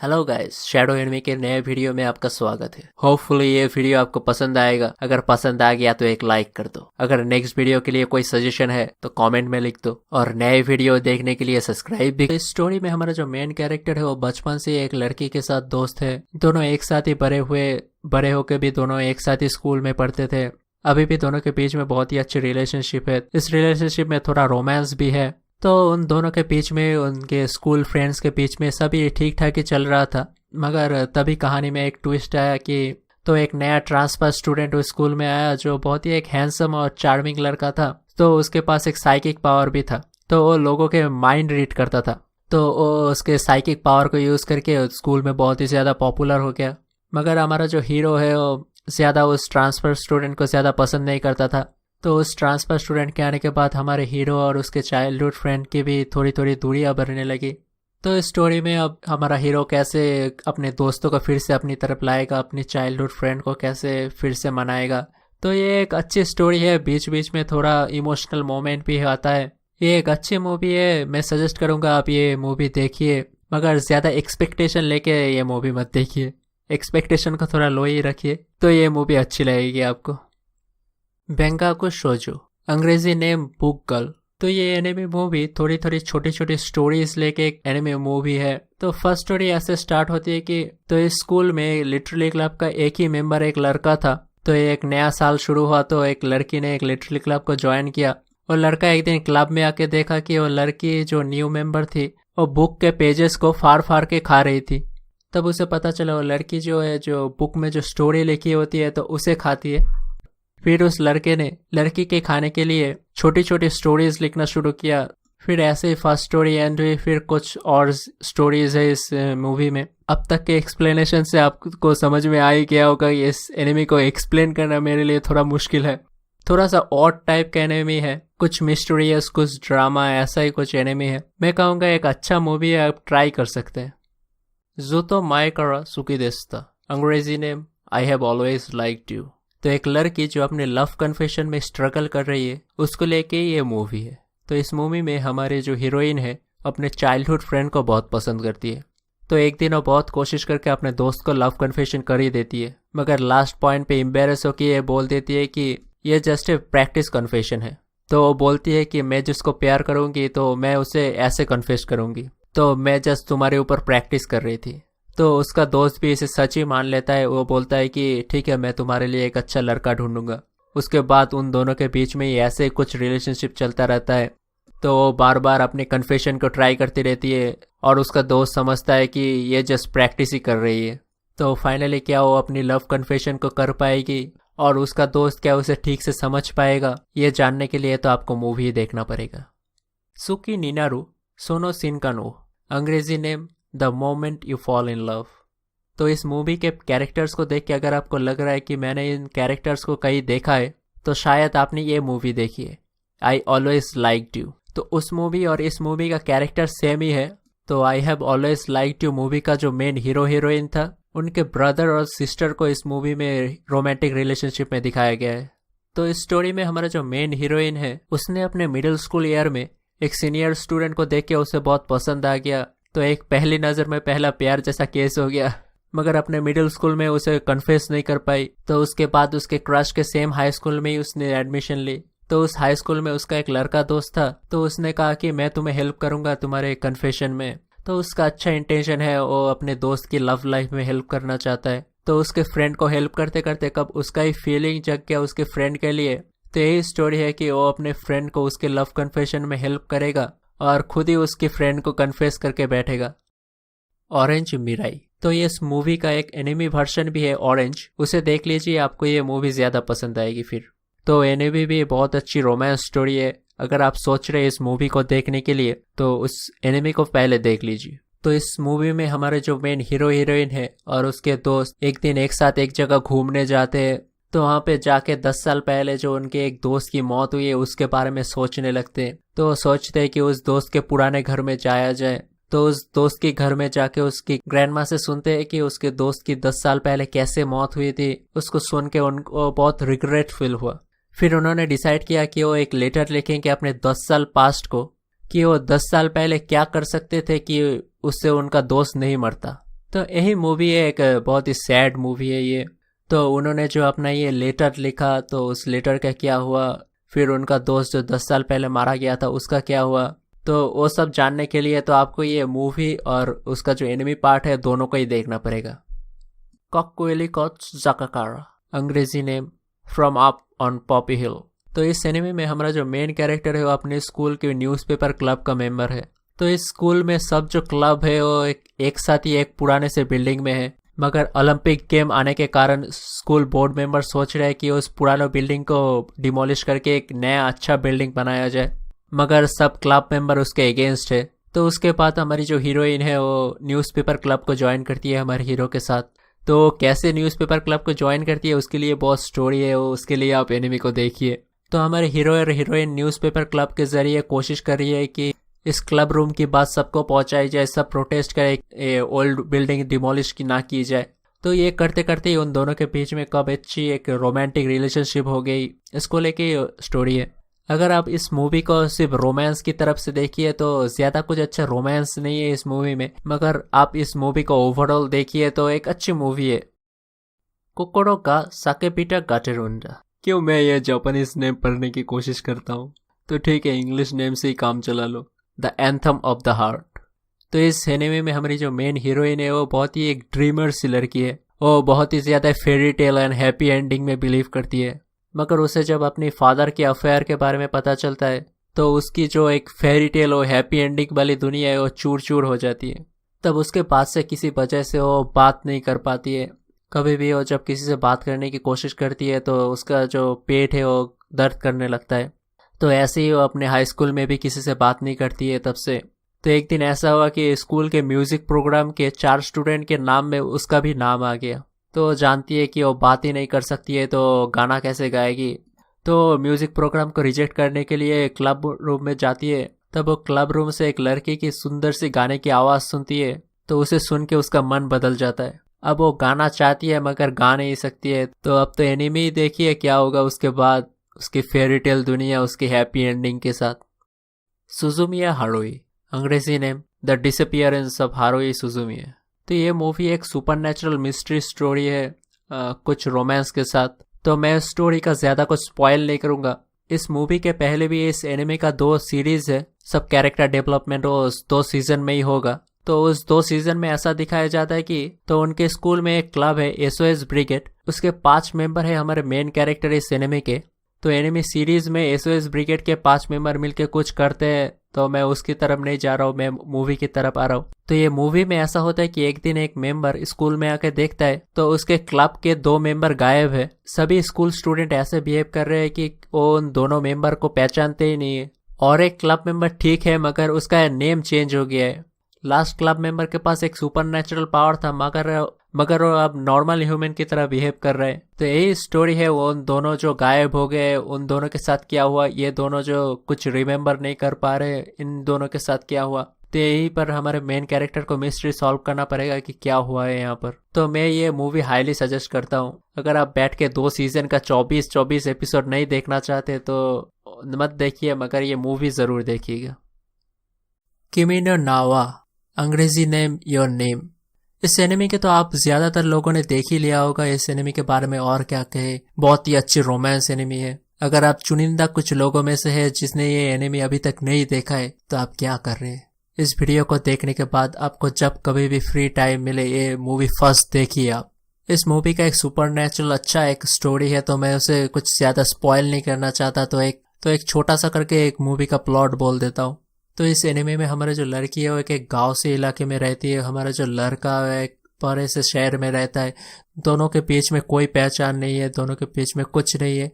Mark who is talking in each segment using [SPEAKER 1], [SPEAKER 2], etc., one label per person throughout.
[SPEAKER 1] Hello guys, shadow anime के नए video में आपका स्वागत है। होपफुली ये वीडियो आपको पसंद आएगा। अगर पसंद आ गया तो एक लाइक कर दो। अगर नेक्स्ट वीडियो के लिए कोई सजेशन है तो कमेंट में लिख दो और नए वीडियो देखने के लिए सब्सक्राइब भी। इस स्टोरी में हमारा जो मेन कैरेक्टर है वो बचपन से एक लड़की के साथ दोस्त है। दोनों एक साथ ही बड़े होके भी दोनों एक साथ ही स्कूल में पढ़ते थे। अभी भी दोनों के बीच में बहुत ही अच्छी रिलेशनशिप है। इस रिलेशनशिप में थोड़ा रोमांस भी है। तो उन दोनों के बीच में, उनके स्कूल फ्रेंड्स के बीच में सभी ठीक ठाक ही चल रहा था। मगर तभी कहानी में एक ट्विस्ट आया कि तो एक नया ट्रांसफर स्टूडेंट उस स्कूल में आया जो बहुत ही एक हैंडसम और चार्मिंग लड़का था। तो उसके पास एक साइकिक पावर भी था। तो वो लोगों के माइंड रीड करता था। तो वो उसके साइकिक पावर को यूज़ करके स्कूल में बहुत ही ज़्यादा पॉपुलर हो गया। मगर हमारा जो हीरो है वो ज़्यादा उस ट्रांसफ़र स्टूडेंट को ज़्यादा पसंद नहीं करता था। तो उस ट्रांसफ़र स्टूडेंट के आने के बाद हमारे हीरो और उसके चाइल्डहुड फ्रेंड की भी थोड़ी थोड़ी दूरियां बढ़ने लगी। तो इस स्टोरी में अब हमारा हीरो कैसे अपने दोस्तों को फिर से अपनी तरफ लाएगा, अपनी चाइल्डहुड फ्रेंड को कैसे फिर से मनाएगा। तो ये एक अच्छी स्टोरी है। बीच बीच में थोड़ा इमोशनल मोमेंट भी आता है। ये एक अच्छी मूवी है। मैं सजेस्ट करूँगा आप ये मूवी देखिए, मगर ज़्यादा एक्सपेक्टेशन लेके ये मूवी मत देखिए। एक्सपेक्टेशन को थोड़ा लो ही रखिए तो ये मूवी अच्छी लगेगी आपको। बेंगाकू शोजो, अंग्रेजी नेम बुक गर्ल। तो ये एनिमे मूवी थोड़ी थोड़ी छोटी छोटी स्टोरीज लेके एक एनिमे मूवी है। तो फर्स्ट स्टोरी ऐसे स्टार्ट होती है कि तो इस स्कूल में लिटरली क्लब का एक ही मेंबर एक लड़का था। तो एक नया साल शुरू हुआ तो एक लड़की ने एक लिटरली क्लब को ज्वाइन किया। और लड़का एक दिन क्लब में आके देखा कि वो लड़की जो न्यू मेंबर थी वो बुक के पेजेस को फाड़ फाड़ के खा रही थी। तब उसे पता चला वो लड़की जो है, जो बुक में जो स्टोरी लिखी होती है तो उसे खाती है। फिर उस लड़के ने लड़की के खाने के लिए छोटी छोटी स्टोरीज लिखना शुरू किया। फिर ऐसे ही फर्स्ट स्टोरी एंड हुई। फिर कुछ और स्टोरीज है इस मूवी में। अब तक के एक्सप्लेनेशन से आपको समझ में आ ही गया होगा कि इस एनिमी को एक्सप्लेन करना मेरे लिए थोड़ा मुश्किल है। थोड़ा सा ऑड टाइप का एनिमी है, कुछ मिस्टीरियस, कुछ ड्रामा, ऐसा ही कुछ एनिमी है। मैं कहूँगा एक अच्छा मूवी है, आप ट्राई कर सकते हैं। ज़ुतो माएकारा सुकीदेस्ता, अंग्रेजी name I have always liked you. तो एक लड़की जो अपने लव कन्फेशन में स्ट्रगल कर रही है उसको लेके ये मूवी है। तो इस मूवी में हमारे जो हीरोइन है अपने चाइल्डहुड फ्रेंड को बहुत पसंद करती है। तो एक दिन वो बहुत कोशिश करके अपने दोस्त को लव कन्फेशन कर ही देती है, मगर लास्ट पॉइंट पे एम्बेरस होकर ये बोल देती है कि ये जस्ट ए प्रैक्टिस कन्फेशन है। तो वो बोलती है कि मैं जिसको प्यार करूँगी तो मैं उसे ऐसे कन्फेस करूँगी, तो मैं जस्ट तुम्हारे ऊपर प्रैक्टिस कर रही थी। तो उसका दोस्त भी इसे सच ही मान लेता है। वो बोलता है कि ठीक है, मैं तुम्हारे लिए एक अच्छा लड़का ढूंढूंगा। उसके बाद उन दोनों के बीच में ही ऐसे कुछ रिलेशनशिप चलता रहता है। तो वो बार बार अपने कन्फेशन को ट्राई करती रहती है और उसका दोस्त समझता है कि ये जस्ट प्रैक्टिस ही कर रही है। तो फाइनली क्या वो अपनी लव कन्फेशन को कर पाएगी और उसका दोस्त क्या उसे ठीक से समझ पाएगा, ये जानने के लिए तो आपको मूवी ही देखना पड़ेगा। सुकी निनारू सोनो शिनकानो, अंग्रेजी name the moment you fall in love. तो इस मूवी के कैरेक्टर्स को देख के अगर आपको लग रहा है कि मैंने इन कैरेक्टर्स को कहीं देखा है तो शायद आपने ये मूवी देखी है, आई ऑलवेज लाइक्ड यू। तो उस मूवी और इस मूवी का कैरेक्टर सेम ही है। तो I have always liked you movie का जो मेन हीरो हीरोइन था, उनके ब्रदर और सिस्टर को इस मूवी में रोमांटिक रिलेशनशिप में दिखाया गया है। तो इस स्टोरी में हमारा जो मेन हीरोइन है उसने अपने मिडिल स्कूल ईयर में एक सीनियर स्टूडेंट को देख के उसे बहुत पसंद आ गया। तो एक पहली नज़र में पहला प्यार जैसा केस हो गया, मगर अपने मिडिल स्कूल में उसे कन्फेस नहीं कर पाई। तो उसके बाद उसके क्रश के सेम हाई स्कूल में ही उसने एडमिशन ली। तो उस हाई स्कूल में उसका एक लड़का दोस्त था। तो उसने कहा कि मैं तुम्हें हेल्प करूंगा तुम्हारे कन्फेशन में। तो उसका अच्छा इंटेंशन है, वो अपने दोस्त की लव लाइफ में हेल्प करना चाहता है। तो उसके फ्रेंड को हेल्प करते करते कब उसका ही फीलिंग जग गया उसके फ्रेंड के लिए। तो यही स्टोरी है कि वो अपने फ्रेंड को उसके लव कन्फेशन में हेल्प करेगा और खुद ही उसकी फ्रेंड को कन्फेस करके बैठेगा। ऑरेंज मिराई, तो ये इस मूवी का एक एनिमी वर्जन भी है ऑरेंज, उसे देख लीजिए, आपको ये मूवी ज़्यादा पसंद आएगी। फिर तो एनिमी भी बहुत अच्छी रोमांस स्टोरी है। अगर आप सोच रहे हैं इस मूवी को देखने के लिए तो उस एनिमी को पहले देख लीजिए। तो इस मूवी में हमारे जो मेन हीरो हीरोइन है और उसके दोस्त एक दिन एक साथ एक जगह घूमने जाते हैं। तो वहाँ पे जाके 10 साल पहले जो उनके एक दोस्त की मौत हुई है उसके बारे में सोचने लगते हैं। तो वो सोचते हैं कि उस दोस्त के पुराने घर में जाया जाए। तो उस दोस्त के घर में जाके उसकी ग्रैंडमा से सुनते हैं कि उसके दोस्त की 10 साल पहले कैसे मौत हुई थी। उसको सुन के उनको बहुत रिग्रेट फील हुआ। फिर उन्होंने डिसाइड किया कि वो एक लेटर लिखेंगे अपने 10 साल पास्ट को, कि वो 10 साल पहले क्या कर सकते थे कि उससे उनका दोस्त नहीं मरता। तो यही मूवी है, एक बहुत ही सैड मूवी है ये। तो उन्होंने जो अपना ये लेटर लिखा, तो उस लेटर का क्या हुआ, फिर उनका दोस्त जो 10 साल पहले मारा गया था उसका क्या हुआ, तो वो सब जानने के लिए तो आपको ये मूवी और उसका जो एनिमी पार्ट है दोनों को ही देखना पड़ेगा। कॉकक्वेलिकोट्स जाकाकारा, अंग्रेजी name from up on Poppy Hill. तो इस एनिमे में हमारा जो मेन कैरेक्टर है वो अपने स्कूल के न्यूज़पेपर क्लब का मेंबर है। तो इस स्कूल में सब जो क्लब है वो एक साथ ही एक पुराने से बिल्डिंग में है, मगर ओलंपिक गेम आने के कारण स्कूल बोर्ड मेंबर सोच रहे हैं कि उस पुराने बिल्डिंग को डिमोलिश करके एक नया अच्छा बिल्डिंग बनाया जाए, मगर सब क्लब मेंबर उसके अगेंस्ट है। तो उसके बाद हमारी जो हीरोइन है वो न्यूज़पेपर क्लब को ज्वाइन करती है हमारे हीरो के साथ। तो कैसे न्यूज़पेपर क्लब को ज्वाइन करती है उसके लिए बहुत स्टोरी है, वो उसके लिए आप एनिमे को देखिए। तो हमारे हीरो और हीरोइन न्यूज़पेपर क्लब के जरिए कोशिश कर रही है कि इस क्लब रूम की बात सबको पहुंचाई जाए, सब प्रोटेस्ट करे, ओल्ड बिल्डिंग डिमोलिश की ना की जाए। तो ये करते करते ही उन दोनों के बीच में कब अच्छी एक रोमांटिक रिलेशनशिप हो गई, इसको लेके स्टोरी है। अगर आप इस मूवी को सिर्फ रोमांस की तरफ से देखिए तो ज्यादा कुछ अच्छा रोमांस नहीं है इस मूवी में, मगर आप इस मूवी को ओवरऑल देखिए तो एक अच्छी मूवी है। कोकोरो का साकेपिटा गाटेरुंडा। क्यों मैं ये जापानीज नेम पढ़ने की कोशिश करता हूँ, तो ठीक है इंग्लिश नेम से ही काम चला लो। The anthem of the heart. तो इस एनिमे में हमारी जो मेन हीरोइन है वो बहुत ही एक ड्रीमर सी लड़की है। वो बहुत ही ज्यादा fairy tale and happy ending में बिलीव करती है, मगर उसे जब अपनी फादर के अफेयर के बारे में पता चलता है तो उसकी जो एक फेरी टेल और हैप्पी एंडिंग वाली दुनिया है वो चूर चूर हो जाती है। तब उसके बाद से किसी वजह से वो बात नहीं कर पाती है। कभी भी वो जब किसी से बात करने की कोशिश करती है तो उसका जो पेट है वो दर्द करने लगता है। तो ऐसे ही वो अपने हाई स्कूल में भी किसी से बात नहीं करती है तब से। तो एक दिन ऐसा हुआ कि स्कूल के म्यूजिक प्रोग्राम के 4 स्टूडेंट के नाम में उसका भी नाम आ गया। तो जानती है कि वो बात ही नहीं कर सकती है तो गाना कैसे गाएगी। तो म्यूजिक प्रोग्राम को रिजेक्ट करने के लिए क्लब रूम में जाती है। तब वो क्लब रूम से एक लड़की की सुंदर सी गाने की आवाज़ सुनती है, तो उसे सुन के उसका मन बदल जाता है। अब वो गाना चाहती है मगर गा नहीं सकती है। तो अब तो एनिमे ही देखिए क्या होगा उसके बाद, उसकी फेरी टेल दुनिया उसकी हैप्पी एंडिंग के साथ। सुजुमिया हारुई, अंग्रेजी नेम द डिसअपियरेंस ऑफ हारुई सुजुमिया। तो ये मूवी एक सुपरनैचुरल मिस्ट्री स्टोरी है, कुछ रोमांस के साथ। तो मैं स्टोरी का ज्यादा कुछ स्पॉइल नहीं करूंगा। इस मूवी के पहले भी इस एनिमे का 2 सीरीज है, सब कैरेक्टर डेवलपमेंट उस 2 सीजन में ही होगा। तो उस 2 सीजन में ऐसा दिखाया जाता है कि तो उनके स्कूल में एक क्लब है SOS ब्रिगेड, उसके 5 मेंबर है हमारे मेन कैरेक्टर इस एनिमे के। तो एनिमे सीरीज में SOS ब्रिगेड के 5 मेंबर मिलके कुछ करते हैं। तो मैं उसकी तरफ नहीं जा रहा हूँ, मैं मूवी की तरफ आ रहा हूँ। तो ये मूवी में ऐसा होता है कि एक दिन एक मेंबर स्कूल में आके देखता है तो उसके क्लब के 2 मेंबर गायब है। सभी स्कूल स्टूडेंट ऐसे बिहेव कर रहे हैं कि वो उन दोनों मेंबर को पहचानते ही नहीं है। और एक क्लब मेंबर ठीक है मगर उसका नेम चेंज हो गया है। लास्ट क्लब मेंबर के पास एक सुपरनैचुरल पावर था मगर वो अब नॉर्मल ह्यूमन की तरह बिहेव कर रहे हैं। तो यही स्टोरी है, वो उन दोनों जो गायब हो गए उन दोनों के साथ क्या हुआ, ये दोनों जो कुछ रिमेम्बर नहीं कर पा रहे इन दोनों के साथ क्या हुआ। तो यही पर हमारे मेन कैरेक्टर को मिस्ट्री सॉल्व करना पड़ेगा कि क्या हुआ है यहाँ पर। तो मैं ये मूवी हाईली सजेस्ट करता हूँ। अगर आप बैठ के 2 सीजन का 24 एपिसोड नहीं देखना चाहते तो मत देखिए, मगर ये मूवी जरूर देखिएगा। किमी नो नावा, अंग्रेजी नेम योर नेम। इस एनिमे के तो आप ज्यादातर लोगों ने देख ही लिया होगा। इस एनिमे के बारे में और क्या कहे, बहुत ही अच्छी रोमांस एनिमे है। अगर आप चुनिंदा कुछ लोगों में से है जिसने ये एनिमे अभी तक नहीं देखा है तो आप क्या कर रहे हैं। इस वीडियो को देखने के बाद आपको जब कभी भी फ्री टाइम मिले ये मूवी फर्स्ट देखिए आप। इस मूवी का एक सुपरनैचुरल अच्छा एक स्टोरी है, तो मैं उसे कुछ ज्यादा स्पॉइल नहीं करना चाहता। तो एक छोटा सा करके एक मूवी का प्लॉट बोल देता हूँ। तो इस एनिमे में हमारा जो लड़की है वो एक गांव से इलाके में रहती है, हमारा जो लड़का है एक बड़े से शहर में रहता है। दोनों के बीच में कोई पहचान नहीं है, दोनों के बीच में कुछ नहीं है।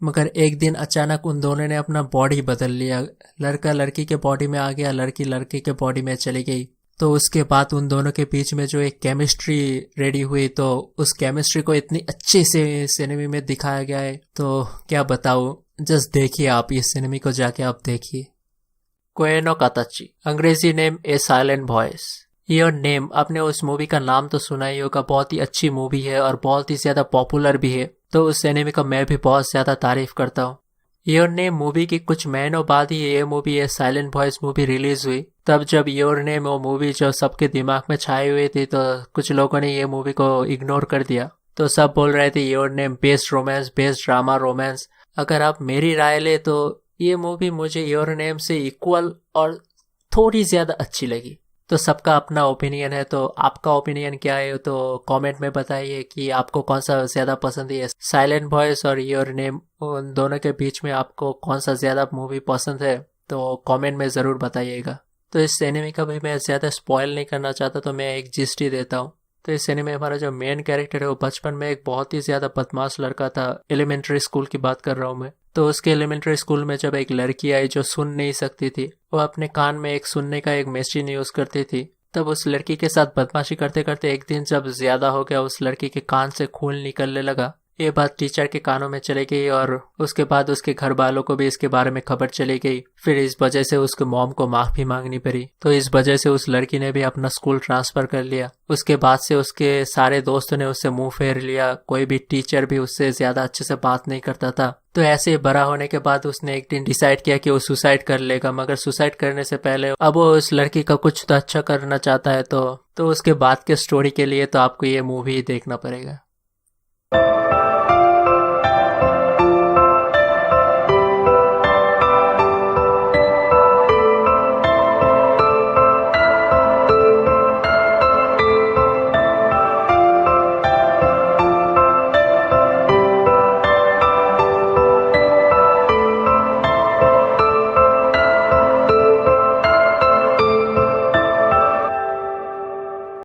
[SPEAKER 1] मगर एक दिन अचानक उन दोनों ने अपना बॉडी बदल लिया। लड़का लड़की के बॉडी में आ गया, लड़की लड़के के बॉडी में चली गई। तो उसके बाद उन दोनों के बीच में जो एक केमिस्ट्री रेडी हुई, तो उस केमिस्ट्री को इतनी अच्छे से इस एनिमे में दिखाया गया है तो क्या बताऊं। जस्ट देखिए आप, इस एनिमे को जाके आप देखिए। कोए नो काताची, अंग्रेजी name A silent voice. Your name, आपने उस मूवी का नाम तो सुना ही होगा, बहुत ही अच्छी मूवी है और बहुत ही ज्यादा पॉपुलर भी है। तो उस एनिमे का मैं भी बहुत ज्यादा तारीफ करता हूँ। योर नेम मूवी की कुछ महीनों बाद ही ये साइलेंट वॉइस मूवी रिलीज हुई। तब जब योर नेम वो मूवी जो सबके दिमाग में छाई हुई थी, तो कुछ लोगों ने ये मूवी को इग्नोर कर दिया। तो सब बोल रहे थे your name based romance, based drama romance. अगर आप मेरी राय ले तो ये मूवी मुझे योर नेम से इक्वल और थोड़ी ज्यादा अच्छी लगी। तो सबका अपना ओपिनियन है, तो आपका ओपिनियन क्या है तो कमेंट में बताइए कि आपको कौन सा ज्यादा पसंद है, साइलेंट वॉइस और योर नेम। उन दोनों के बीच में आपको कौन सा ज्यादा मूवी पसंद है तो कमेंट में जरूर बताइएगा। तो इस एनिमे का भी मैं ज्यादा स्पॉइल नहीं करना चाहता, तो मैं एक जिस्ट ही देता हूँ। तो इस एनिमे में हमारा जो मेन कैरेक्टर है वो बचपन में एक बहुत ही ज्यादा बदमाश लड़का था। एलिमेंट्री स्कूल की बात कर रहा हूँ मैं। तो उसके एलिमेंट्री स्कूल में जब एक लड़की आई जो सुन नहीं सकती थी, वो अपने कान में एक सुनने का एक मशीन यूज करती थी। तब उस लड़की के साथ बदमाशी करते करते एक दिन जब ज्यादा हो गया, उस लड़की के कान से खून निकलने लगा। ये बात टीचर के कानों में चली गई और उसके बाद उसके घर वालों को भी इसके बारे में खबर चली गई। फिर इस वजह से उसके मॉम को माफी मांगनी पड़ी। तो इस वजह से उस लड़की ने भी अपना स्कूल ट्रांसफर कर लिया। उसके बाद से उसके सारे दोस्तों ने उससे मुंह फेर लिया। कोई भी टीचर भी उससे ज्यादा अच्छे से बात नहीं करता था। तो ऐसे बड़ा होने के बाद उसने एक दिन डिसाइड किया कि वो सुसाइड कर लेगा, मगर सुसाइड करने से पहले अब वो उस लड़की का कुछ तो अच्छा करना चाहता है। तो उसके बाद के स्टोरी के लिए तो आपको ये मूवी देखना पड़ेगा।